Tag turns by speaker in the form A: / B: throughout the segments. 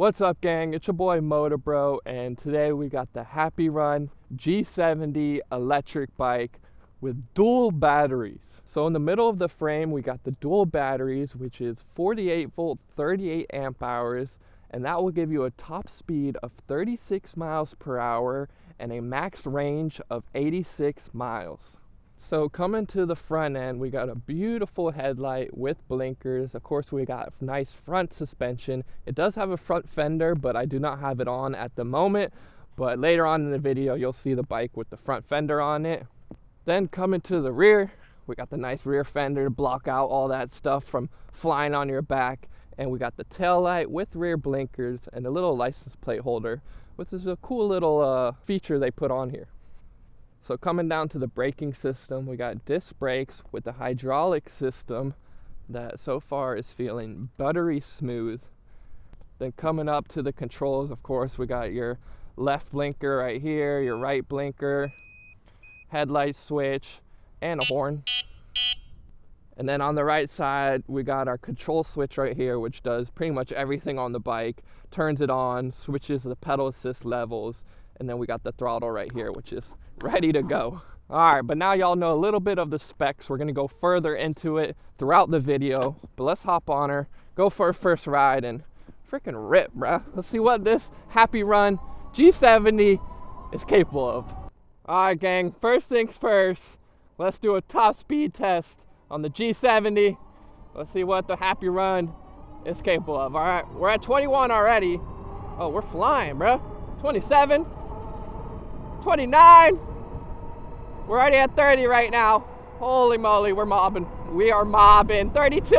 A: What's up, gang? It's your boy Moto Bro, and today we got the HappyRun G70 electric bike with dual batteries. So in the middle of the frame we got the dual batteries, which is 48 volt 38 amp hours, and that will give you a top speed of 36 miles per hour and a max range of 86 miles. So coming to the front end, we got a beautiful headlight with blinkers. Of course, we got nice front suspension. It does have a front fender, but I do not have it on at the moment. But later on in the video, you'll see the bike with the front fender on it. Then coming to the rear, we got the nice rear fender to block out all that stuff from flying on your back. And we got the tail light with rear blinkers and a little license plate holder, which is a cool little feature they put on here. So coming down to the braking system, we got disc brakes with the hydraulic system that so far is feeling buttery smooth. Then coming up to the controls, of course, we got your left blinker right here, your right blinker, headlight switch, and a horn. And then on the right side, we got our control switch right here, which does pretty much everything on the bike, turns it on, switches the pedal assist levels, and then we got the throttle right here, which is ready to go. All right, but now y'all know a little bit of the specs. We're gonna go further into it throughout the video, but let's hop on her, go for a first ride, and freaking rip, bruh. Let's see what this HappyRun G70 is capable of. All right, gang, first things first, let's do a top speed test on the G70. Let's see what the HappyRun is capable of. All right, we're at 21 already. Oh, we're flying, bruh. 27, 29. We're already at 30 right now. Holy moly, we're mobbing. We are mobbing. 32.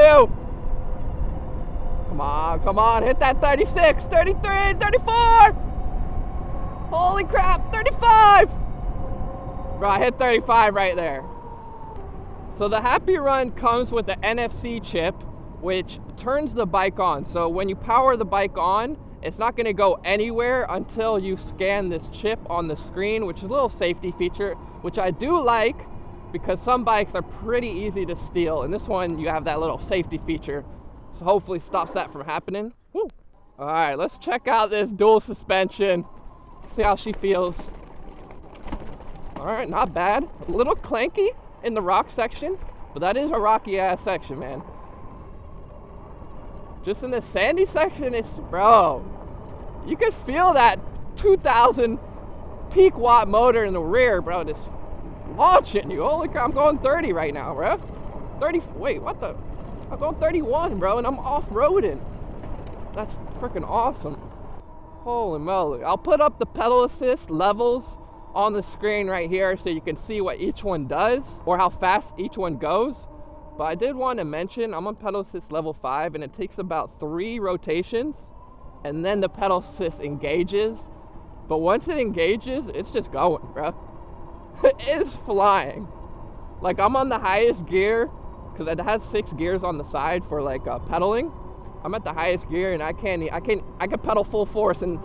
A: Come on, hit that 36, 33, 34. Holy crap, 35. Bro, I hit 35 right there. So the HappyRun comes with the NFC chip, which turns the bike on. So when you power the bike on, it's not going to go anywhere until you scan this chip on the screen, which is a little safety feature, which I do like because some bikes are pretty easy to steal. And this one, you have that little safety feature. So hopefully stops that from happening. Woo. All right, let's check out this dual suspension. See how she feels. All right, not bad. A little clanky in the rock section, but that is a rocky ass section, man. Just in the sandy section, it's, bro, you could feel that 2000 peak watt motor in the rear, bro, just launching you. Holy crap, I'm going 30 right now, bro. 30, wait, what the? I'm going 31, bro, and I'm off-roading. That's freaking awesome. Holy moly. I'll put up the pedal assist levels on the screen right here so you can see what each one does or how fast each one goes. But I did want to mention I'm on pedal assist level 5, and it takes about 3 rotations and then the pedal assist engages. But once it engages, it's just going, bro. It is flying. Like, I'm on the highest gear because it has 6 gears on the side for like pedaling. I'm at the highest gear and I can pedal full force, and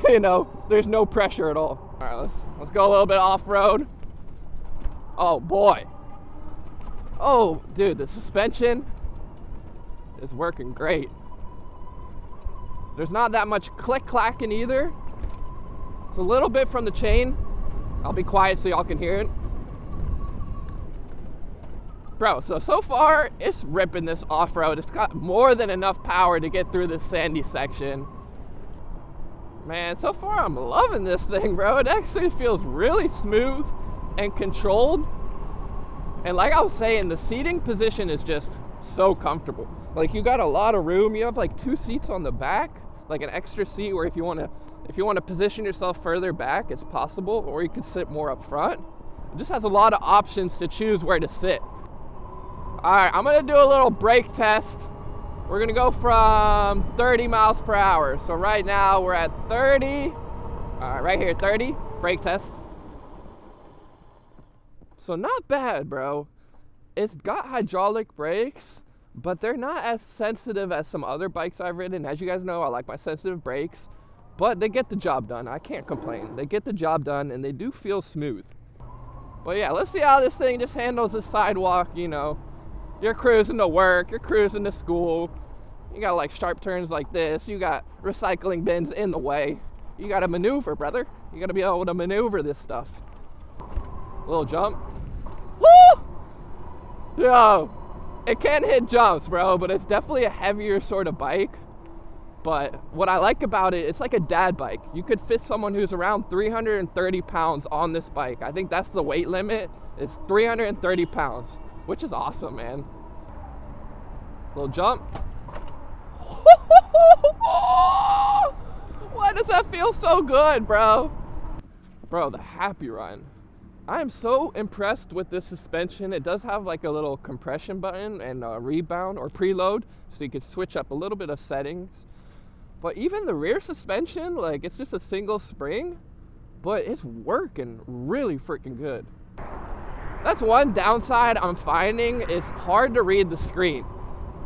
A: you know, there's no pressure at all. All right, let's go a little bit off-road. Oh boy. Oh, dude, the suspension is working great. There's not that much click-clacking either. It's a little bit from the chain. I'll be quiet so y'all can hear it. Bro, so far, it's ripping this off-road. It's got more than enough power to get through this sandy section. Man, so far I'm loving this thing, bro. It actually feels really smooth and controlled. And like I was saying, the seating position is just so comfortable. Like, you got a lot of room. You have like 2 seats on the back, like an extra seat where if you want to position yourself further back, it's possible, or you can sit more up front. It just has a lot of options to choose where to sit. All right, I'm gonna do a little brake test. We're gonna go from 30 miles per hour. So right now we're at 30. All right, right here, 30, brake test. So not bad, bro. It's got hydraulic brakes, but they're not as sensitive as some other bikes I've ridden. As you guys know, I like my sensitive brakes, but they get the job done. I can't complain. They get the job done, and they do feel smooth. But yeah, let's see how this thing just handles the sidewalk. You know, you're cruising to work, you're cruising to school, You got like sharp turns like this. You got recycling bins in the way. You got to maneuver, brother. You got to be able to maneuver this stuff. Little jump. Woo! Yo, it can hit jumps, bro, but it's definitely a heavier sort of bike. But what I like about it, it's like a dad bike. You could fit someone who's around 330 pounds on this bike. I think that's the weight limit. It's 330 pounds, which is awesome, man. Little jump. Why does that feel so good, bro? Bro, the HappyRun. I am so impressed with this suspension. It does have like a little compression button and a rebound or preload, so you can switch up a little bit of settings. But even the rear suspension, like it's just a single spring, but it's working really freaking good. That's one downside I'm finding. It's hard to read the screen.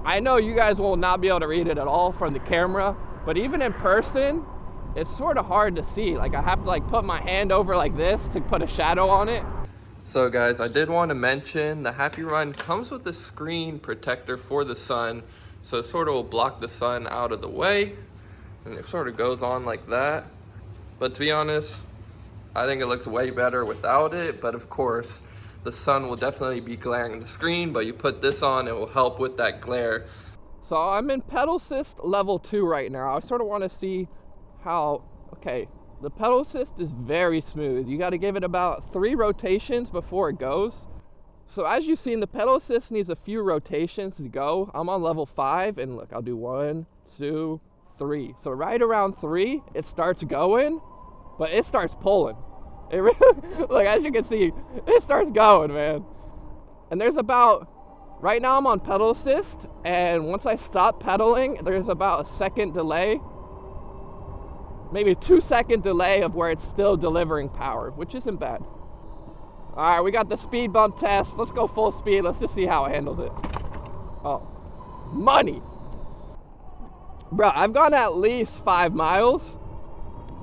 A: I know you guys will not be able to read it at all from the camera, but even in person, it's sort of hard to see. Like I have to like put my hand over like this to put a shadow on it. So guys, I did want to mention the HappyRun comes with a screen protector for the sun. So it sort of will block the sun out of the way. And it sort of goes on like that. But to be honest, I think it looks way better without it. But of course, the sun will definitely be glaring the screen, but you put this on, it will help with that glare. So I'm in pedal assist level 2 right now. I sort of want to see how, okay, the pedal assist is very smooth. You got to give it about 3 rotations before it goes. So as you've seen, the pedal assist needs a few rotations to go. I'm on level 5, and look, I'll do 1, 2, 3. So right around 3, it starts going, but it starts pulling. It really, like as you can see, it starts going, man. And there's about, right now I'm on pedal assist, and once I stop pedaling, there's about a second delay. Maybe a 2-second delay of where it's still delivering power, which isn't bad. All right, we got the speed bump test. Let's go full speed. Let's just see how it handles it. Oh, money. Bro, I've gone at least 5 miles,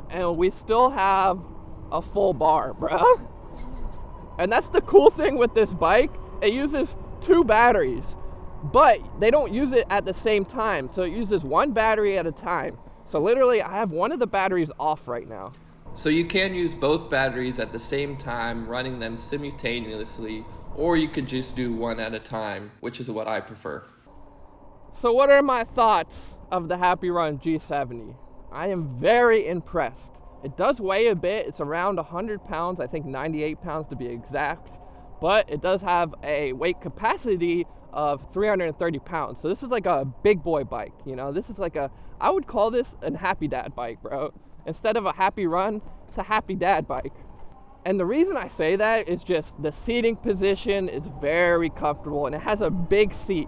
A: and we still have a full bar, bro. And that's the cool thing with this bike. It uses 2 batteries, but they don't use it at the same time. So it uses 1 battery at a time. So literally, I have one of the batteries off right now. So you can use both batteries at the same time, running them simultaneously, or you could just do one at a time, which is what I prefer. So what are my thoughts of the HappyRun G70? I am very impressed. It does weigh a bit. It's around 100 pounds, I think 98 pounds to be exact, but it does have a weight capacity of 330 pounds. So this is like a big boy bike, you know? This is like a, I would call this a happy dad bike, bro. Instead of a HappyRun, it's a happy dad bike. And the reason I say that is just the seating position is very comfortable, and it has a big seat.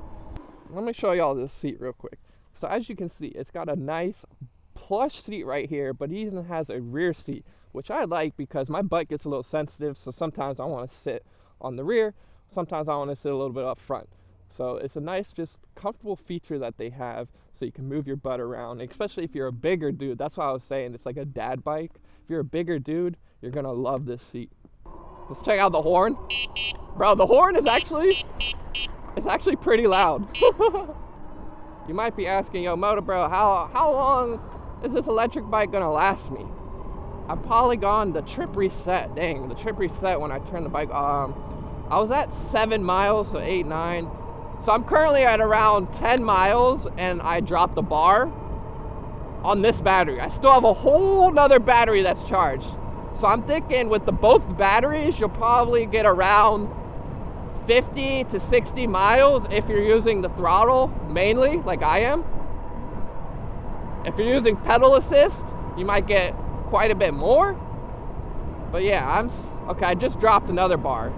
A: Let me show y'all this seat real quick. So as you can see, it's got a nice plush seat right here, but it even has a rear seat, which I like because my butt gets a little sensitive, so sometimes I want to sit on the rear, sometimes I want to sit a little bit up front. So it's a nice, just comfortable feature that they have, so you can move your butt around, especially if you're a bigger dude. That's what I was saying, it's like a dad bike. If you're a bigger dude, you're gonna love this seat. Let's check out the horn. Bro, the horn is actually, it's actually pretty loud. You might be asking, yo, Moto Bro, how long is this electric bike gonna last me? I've probably gone the trip reset. Dang, the trip reset when I turned the bike. I was at 7 miles, so 8, 9. So I'm currently at around 10 miles, and I dropped the bar on this battery. I still have a whole nother battery that's charged. So I'm thinking with the both batteries, you'll probably get around 50 to 60 miles if you're using the throttle mainly, like I am. If you're using pedal assist, you might get quite a bit more. But yeah, okay, I just dropped another bar.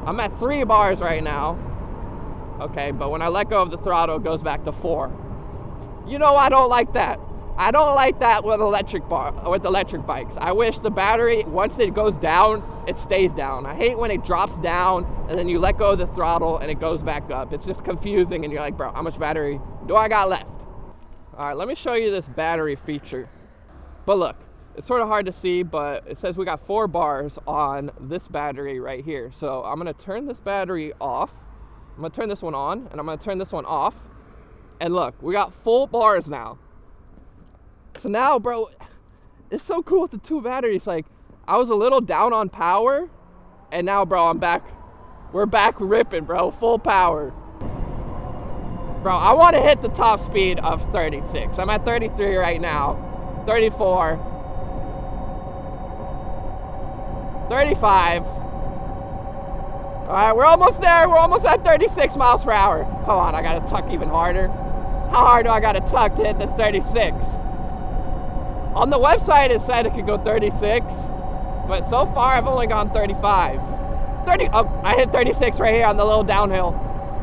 A: I'm at 3 bars right now. Okay, but when I let go of the throttle, it goes back to 4. You know, I don't like that. I don't like that with electric bikes. I wish the battery, once it goes down, it stays down. I hate when it drops down and then you let go of the throttle and it goes back up. It's just confusing and you're like, bro, how much battery do I got left? All right, let me show you this battery feature. But look, it's sort of hard to see, but it says we got 4 bars on this battery right here. So I'm gonna turn this battery off. I'm gonna turn this one on, and I'm gonna turn this one off. And look, we got full bars now. So now, bro, it's so cool with the 2 batteries. Like, I was a little down on power, and now, bro, I'm back. We're back ripping, bro, full power. Bro, I want to hit the top speed of 36. I'm at 33 right now, 34, 35. All right, we're almost there. We're almost at 36 miles per hour. Come on, I got to tuck even harder. How hard do I got to tuck to hit this 36? On the website, it said it could go 36, but so far, I've only gone 35. 30, oh, I hit 36 right here on the little downhill.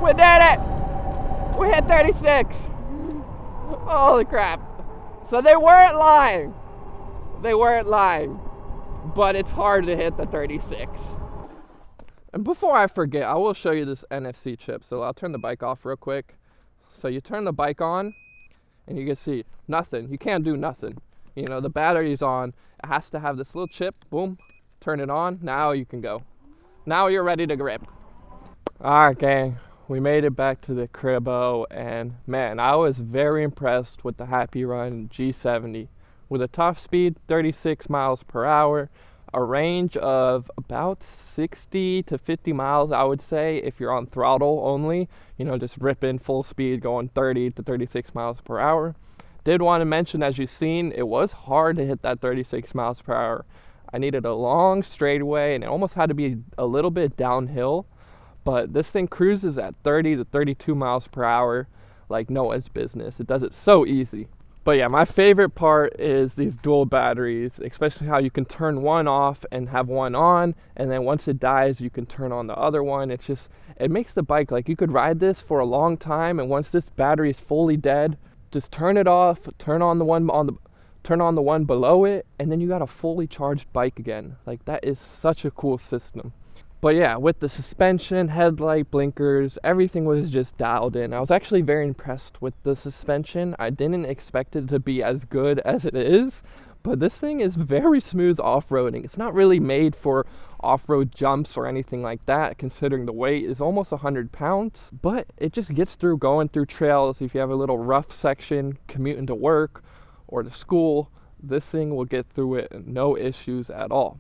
A: We did it! We hit 36. Holy crap. So they weren't lying. They weren't lying. But it's hard to hit the 36. And before I forget, I will show you this NFC chip. So I'll turn the bike off real quick. So you turn the bike on, and you can see nothing. You can't do nothing. You know, the battery's on. It has to have this little chip. Boom. Turn it on. Now you can go. Now you're ready to grip. Alright, gang. We made it back to the cribbo, and man, I was very impressed with the HappyRun G70. With a top speed 36 miles per hour, a range of about 60 to 50 miles, I would say, if you're on throttle only, you know, just ripping full speed going 30 to 36 miles per hour. Did want to mention, as you've seen, it was hard to hit that 36 miles per hour. I needed a long straightaway, and it almost had to be a little bit downhill. But this thing cruises at 30 to 32 miles per hour like no one's business. It does it so easy. But yeah, my favorite part is these dual batteries, especially how you can turn one off and have one on, and then once it dies, you can turn on the other one. It's just, it makes the bike, like, you could ride this for a long time, and once this battery is fully dead, just turn it off, turn on the one below it, and then you got a fully charged bike again. Like, that is such a cool system. But yeah, with the suspension, headlight, blinkers, everything was just dialed in. I was actually very impressed with the suspension. I didn't expect it to be as good as it is, but this thing is very smooth off-roading. It's not really made for off-road jumps or anything like that, considering the weight is almost 100 pounds, but it just gets through going through trails. If you have a little rough section commuting to work or to school, this thing will get through it, no issues at all.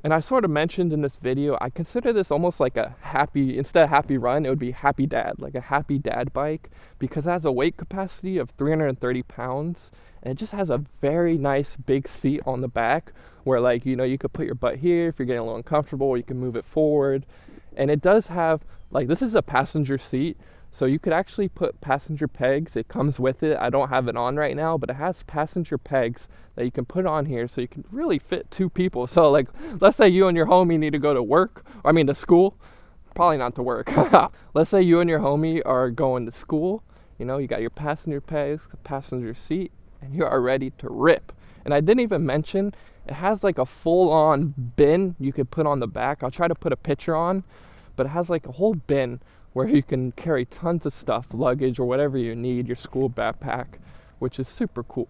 A: And I sort of mentioned in this video, I consider this almost like a instead of HappyRun, it would be Happy Dad, like a Happy Dad bike, because it has a weight capacity of 330 pounds, and it just has a very nice big seat on the back, where, like, you know, you could put your butt here if you're getting a little uncomfortable, or you can move it forward. And it does have, like, this is a passenger seat, so you could actually put passenger pegs. It comes with it. I don't have it on right now, but it has passenger pegs that you can put on here, so you can really fit 2 people. So, like, let's say you and your homie need to go to work, or I mean to school, probably not to work. Let's say you and your homie are going to school, you know, you got your passenger pegs, passenger seat, and you are ready to rip. And I didn't even mention, it has like a full-on bin you could put on the back. I'll try to put a picture on, but it has like a whole bin where you can carry tons of stuff, luggage or whatever you need, your school backpack, which is super cool.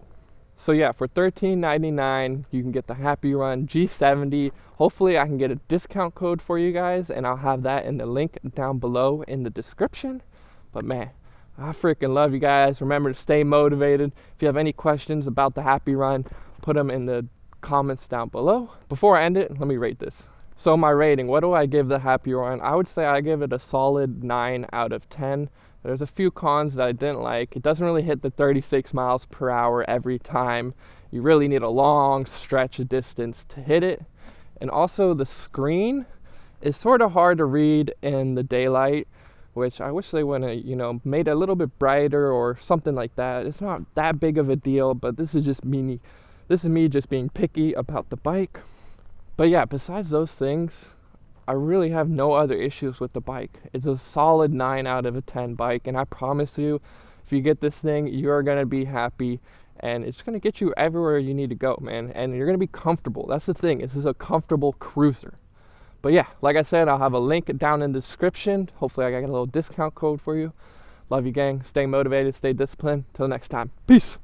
A: So yeah, for $13.99, you can get the HappyRun G70. Hopefully I can get a discount code for you guys, and I'll have that in the link down below in the description. But man, I freaking love you guys. Remember to stay motivated. If you have any questions about the HappyRun, put them in the comments down below. Before I end it, let me rate this. So my rating, what do I give the HappyRun? I would say I give it a solid 9 out of 10. There's a few cons that I didn't like. It doesn't really hit the 36 miles per hour every time. You really need a long stretch of distance to hit it. And also the screen is sort of hard to read in the daylight, which I wish they would have, you know, made it a little bit brighter or something like that. It's not that big of a deal, but this is just me. This is me just being picky about the bike. But yeah, besides those things, I really have no other issues with the bike. It's a solid 9 out of a 10 bike, and I promise you, if you get this thing, you're going to be happy, and it's going to get you everywhere you need to go, man, and you're going to be comfortable. That's the thing. This is a comfortable cruiser. But yeah, like I said, I'll have a link down in the description. Hopefully I got a little discount code for you. Love you, gang. Stay motivated, stay disciplined. Till next time. Peace.